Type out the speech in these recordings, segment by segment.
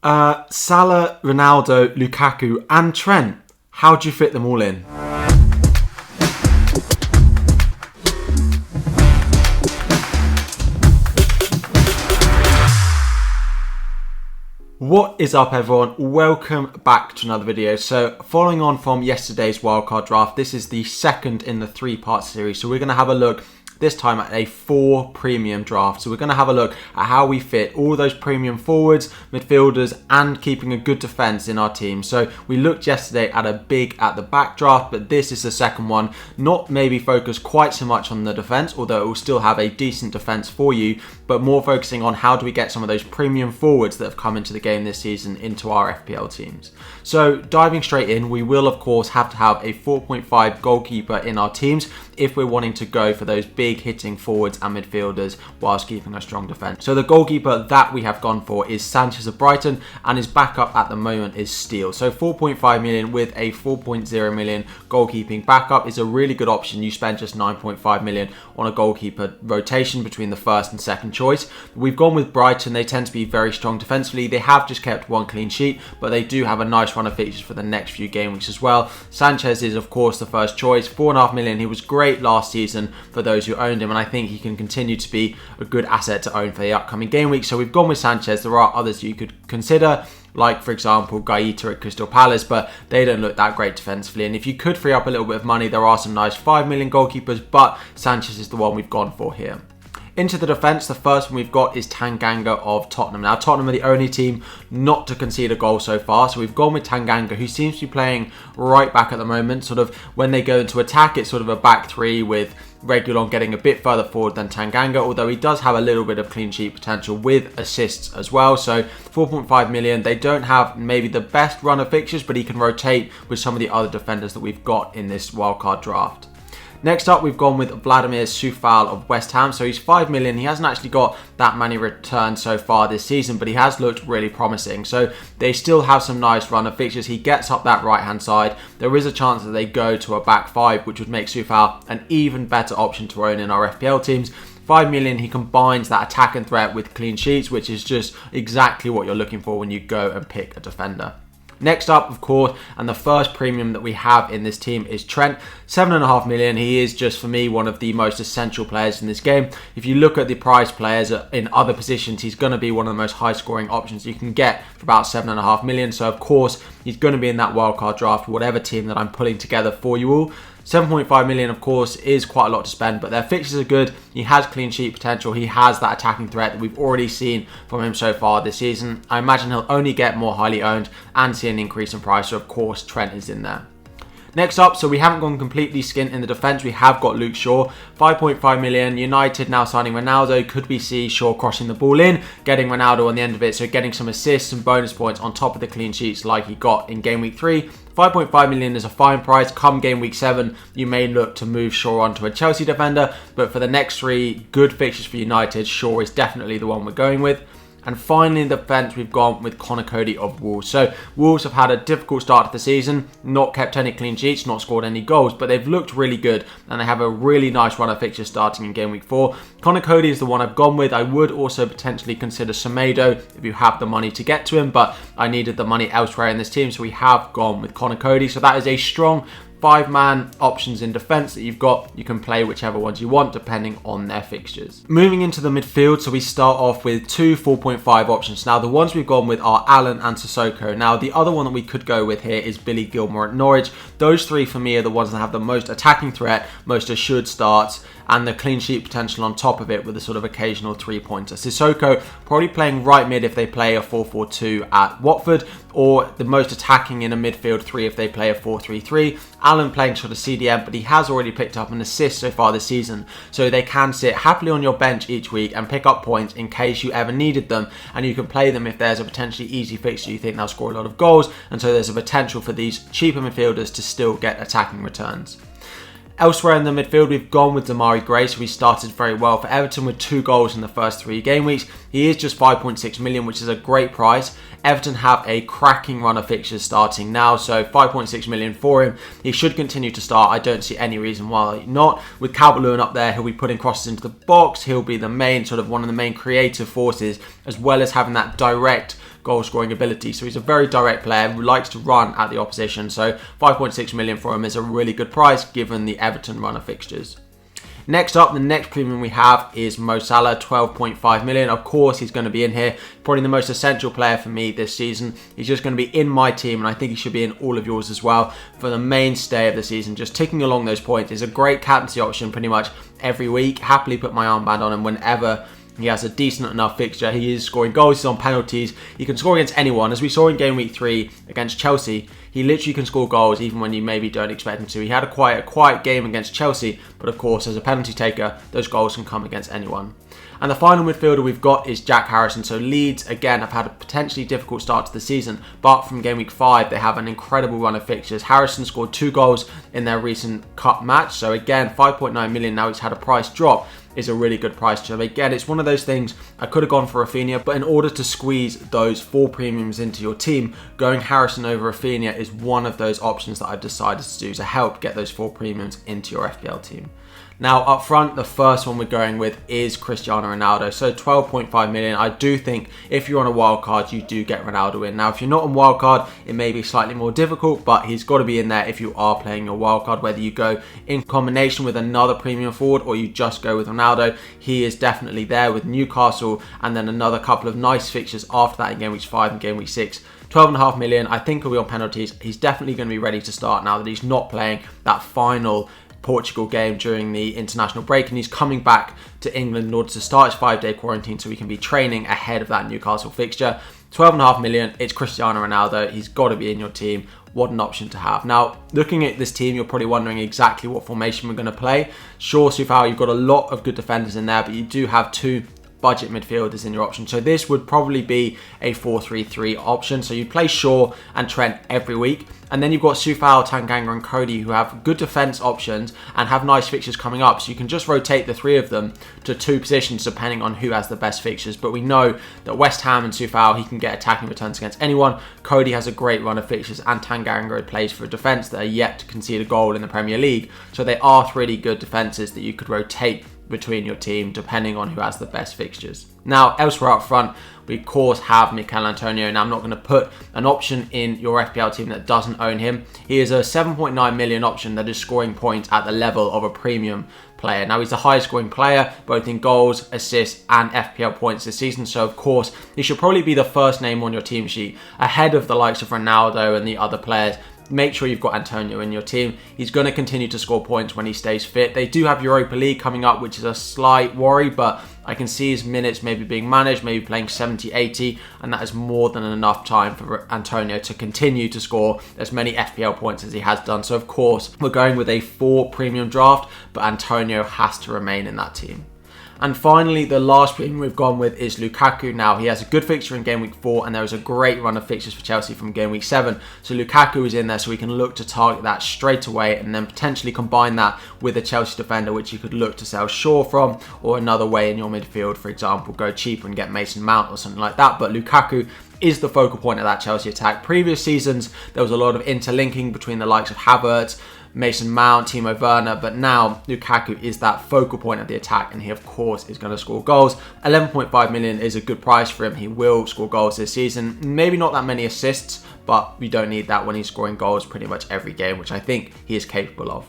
Salah, Ronaldo, Lukaku and Trent. How do you fit them all in? What is up everyone? Welcome back to another video. So following on from yesterday's wildcard draft, this is the second in the three-part series. So we're going to have a look this time at a 4 premium draft. So we're going to have a look at how we fit all those premium forwards, midfielders and keeping a good defence in our team. So we looked yesterday at a big at the back draft, but this is the second one. Not maybe focused quite so much on the defence, although it will still have a decent defence for you, but more focusing on how do we get some of those premium forwards that have come into the game this season into our FPL teams. So diving straight in, we will of course have to have a 4.5 goalkeeper in our teams if we're wanting to go for those big hitting forwards and midfielders whilst keeping a strong defence. So the goalkeeper that we have gone for is Sanchez of Brighton, and his backup at the moment is Steele. So 4.5 million with a 4.0 million goalkeeping backup is a really good option. You spend just 9.5 million on a goalkeeper rotation between the first and second choice. We've gone with Brighton. They tend to be very strong defensively. They have just kept one clean sheet, but they do have a nice run of fixtures for the next few game weeks as well. Sanchez is of course the first choice, 4.5 million. He was great last season for those who owned him, and I think he can continue to be a good asset to own for the upcoming game week. So we've gone with Sanchez. There are others you could consider, like for example Gaeta at Crystal Palace, but they don't look that great defensively. And if you could free up a little bit of money, there are some nice 5 million goalkeepers, but Sanchez is the one we've gone for here. Into the defence, the first one we've got is Tanganga of Tottenham. Now, Tottenham are the only team not to concede a goal so far, so we've gone with Tanganga, who seems to be playing right back at the moment. Sort of when they go into attack, it's sort of a back three with Reguilon getting a bit further forward than Tanganga, although he does have a little bit of clean sheet potential with assists as well. So 4.5 million, they don't have maybe the best run of fixtures, but he can rotate with some of the other defenders that we've got in this wildcard draft. Next up, we've gone with Vladimir Soufal of West Ham. So he's 5 million. He hasn't actually got that many returns so far this season, but he has looked really promising. So they still have some nice run of fixtures. He gets up that right-hand side. There is a chance that they go to a back five, which would make Soufal an even better option to own in our FPL teams. 5 million, he combines that attack and threat with clean sheets, which is just exactly what you're looking for when you go and pick a defender. Next up, of course, and the first premium that we have in this team is Trent. 7.5 million. He is just, for me, one of the most essential players in this game. If you look at the prize players in other positions, he's going to be one of the most high-scoring options you can get for about 7.5 million. So, of course, he's going to be in that wildcard draft, whatever team that I'm putting together for you all. 7.5 million, of course, is quite a lot to spend, but their fixtures are good. He has clean sheet potential. He has that attacking threat that we've already seen from him so far this season. I imagine he'll only get more highly owned and see an increase in price, so of course Trent is in there. Next up, so we haven't gone completely skint in the defence. We have got Luke Shaw, 5.5 million. United now signing Ronaldo. Could we see Shaw crossing the ball in, getting Ronaldo on the end of it, so getting some assists and bonus points on top of the clean sheets like he got in game week 3. 5.5 million is a fine price. Come game week 7, you may look to move Shaw onto a Chelsea defender, but for the next 3 good fixtures for United, Shaw is definitely the one we're going with. And finally in the defence, we've gone with Conor Cody of Wolves. So Wolves have had a difficult start to the season, not kept any clean sheets, not scored any goals, but they've looked really good and they have a really nice run of fixtures starting in game week 4. Conor Cody is the one I've gone with. I would also potentially consider Semedo if you have the money to get to him, but I needed the money elsewhere in this team, so we have gone with Conor Cody. So that is a strong 5-man options in defence that you've got. You can play whichever ones you want depending on their fixtures. Moving into the midfield, so we start off with 2 4.5 options. Now the ones we've gone with are Allen and Sissoko. Now the other one that we could go with here is Billy Gilmore at Norwich. Those 3 for me are the ones that have the most attacking threat, most assured starts, and the clean sheet potential on top of it with a sort of occasional 3-pointer. Sissoko probably playing right mid if they play a 4-4-2 at Watford, or the most attacking in a midfield 3 if they play a 4-3-3. Allen playing sort of CDM, but he has already picked up an assist so far this season, so they can sit happily on your bench each week and pick up points in case you ever needed them, and you can play them if there's a potentially easy fixture you think they'll score a lot of goals, and so there's a potential for these cheaper midfielders to still get attacking returns. Elsewhere in the midfield, we've gone with Demarai Gray, so he started very well for Everton with 2 goals in the first 3 game weeks. He is just 5.6 million, which is a great price. Everton have a cracking run of fixtures starting now, so 5.6 million for him. He should continue to start. I don't see any reason why not. With Calvert-Lewin up there, he'll be putting crosses into the box. He'll be the main, one of the main creative forces, as well as having that direct goal scoring ability. So he's a very direct player who likes to run at the opposition. So 5.6 million for him is a really good price given the Everton run of fixtures. Next up, the next premium we have is Mo Salah, 12.5 million. Of course, he's going to be in here. Probably the most essential player for me this season. He's just going to be in my team, and I think he should be in all of yours as well for the mainstay of the season. Just ticking along those points. Is a great captaincy option pretty much every week. Happily put my armband on him whenever he has a decent enough fixture. He is scoring goals, he's on penalties. He can score against anyone. As we saw in game week 3 against Chelsea, he literally can score goals even when you maybe don't expect him to. He had a quiet game against Chelsea, but of course, as a penalty taker, those goals can come against anyone. And the final midfielder we've got is Jack Harrison. So Leeds, again, have had a potentially difficult start to the season, but from game week 5, they have an incredible run of fixtures. Harrison scored 2 goals in their recent cup match. So again, 5.9 million. Now he's had a price drop. Is a really good price. So again, it's one of those things, I could have gone for Rafinha, but in order to squeeze those 4 premiums into your team, going Harrison over Rafinha is one of those options that I've decided to do to help get those 4 premiums into your FPL team. Now up front, the first one we're going with is Cristiano Ronaldo. So 12.5 million. I do think if you're on a wild card, you do get Ronaldo in. Now, if you're not on wild card, it may be slightly more difficult, but he's got to be in there if you are playing your wild card, whether you go in combination with another premium forward or you just go with Ronaldo. He is definitely there with Newcastle and then another couple of nice fixtures after that in game week 5 and game week 6. 12.5 million. I think he'll be on penalties. He's definitely going to be ready to start now that he's not playing that final Portugal game during the international break, and he's coming back to England in order to start his 5-day quarantine so he can be training ahead of that Newcastle fixture. 12.5 million, it's Cristiano Ronaldo. He's got to be in your team. What an option to have. Now, looking at this team, you're probably wondering exactly what formation we're going to play. Sure, Soufal, you've got a lot of good defenders in there, but you do have 2 budget midfielders in your option. So this would probably be a 4-3-3 option. So you'd play Shaw and Trent every week. And then you've got Soufal, Tanganga and Cody who have good defence options and have nice fixtures coming up. So you can just rotate the 3 of them to 2 positions depending on who has the best fixtures. But we know that West Ham and Soufal, he can get attacking returns against anyone. Cody has a great run of fixtures and Tanganga plays for a defence that are yet to concede a goal in the Premier League. So they are really good defences that you could rotate between your team depending on who has the best fixtures. Now, elsewhere up front, we of course have Mikel Antonio. Now, I'm not going to put an option in your FPL team that doesn't own him. He is a 7.9 million option that is scoring points at the level of a premium player. Now, he's the highest scoring player, both in goals, assists, and FPL points this season. So, of course, he should probably be the first name on your team sheet ahead of the likes of Ronaldo and the other players. Make sure you've got Antonio in your team. He's going to continue to score points when he stays fit. They do have Europa League coming up, which is a slight worry, but I can see his minutes maybe being managed, maybe playing 70, 80, and that is more than enough time for Antonio to continue to score as many FPL points as he has done. So, of course, we're going with a 4 premium draft, but Antonio has to remain in that team. And finally, the last premium we've gone with is Lukaku. Now, he has a good fixture in game week 4, and there is a great run of fixtures for Chelsea from game week 7. So Lukaku is in there, so we can look to target that straight away and then potentially combine that with a Chelsea defender, which you could look to sell Shaw from, or another way in your midfield, for example, go cheaper and get Mason Mount or something like that. But Lukaku is the focal point of that Chelsea attack. Previous seasons, there was a lot of interlinking between the likes of Havertz, Mason Mount, Timo Werner, but now Lukaku is that focal point of the attack, and he of course is going to score goals. 11.5 million is a good price for him. He will score goals this season. Maybe not that many assists, but we don't need that when he's scoring goals pretty much every game, which I think he is capable of.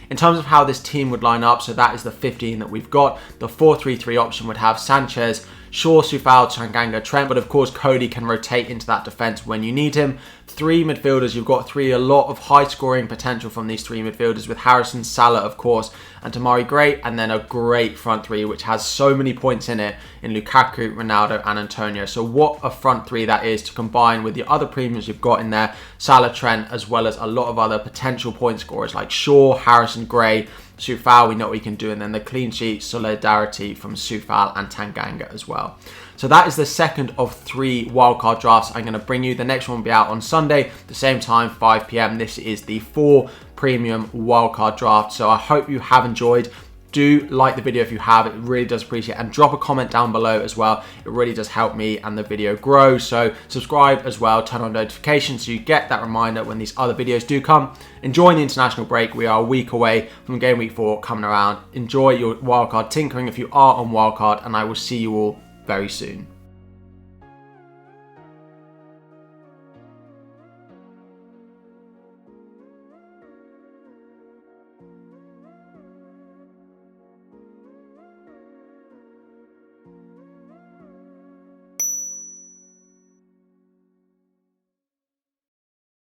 In terms of how this team would line up, so that is the 15 that we've got. The 4-3-3 option would have Sanchez, Shaw, Soufal, Tanganga, Trent, but of course Cody can rotate into that defence when you need him. 3 midfielders, you've got a lot of high scoring potential from these 3 midfielders with Harrison, Salah of course, and Tamari Gray, and then a great front 3 which has so many points in it in Lukaku, Ronaldo and Antonio. So what a front 3 that is to combine with the other premiums you've got in there, Salah, Trent, as well as a lot of other potential point scorers like Shaw, Harrison, Gray, Soufal, we know what we can do, and then the clean sheet solidarity from Soufal and Tanganga as well. So that is the second of 3 wildcard drafts I'm going to bring you. The next one will be out on Sunday, the same time, 5 PM. This is the 4 premium wildcard draft. So I hope you have enjoyed. Do like the video if you have, it really does appreciate it, and drop a comment down below as well. It really does help me and the video grow. So subscribe as well, turn on notifications so you get that reminder when these other videos do come. Enjoy the international break. We are a week away from game week 4 coming around. Enjoy your wildcard tinkering if you are on wildcard, and I will see you all very soon.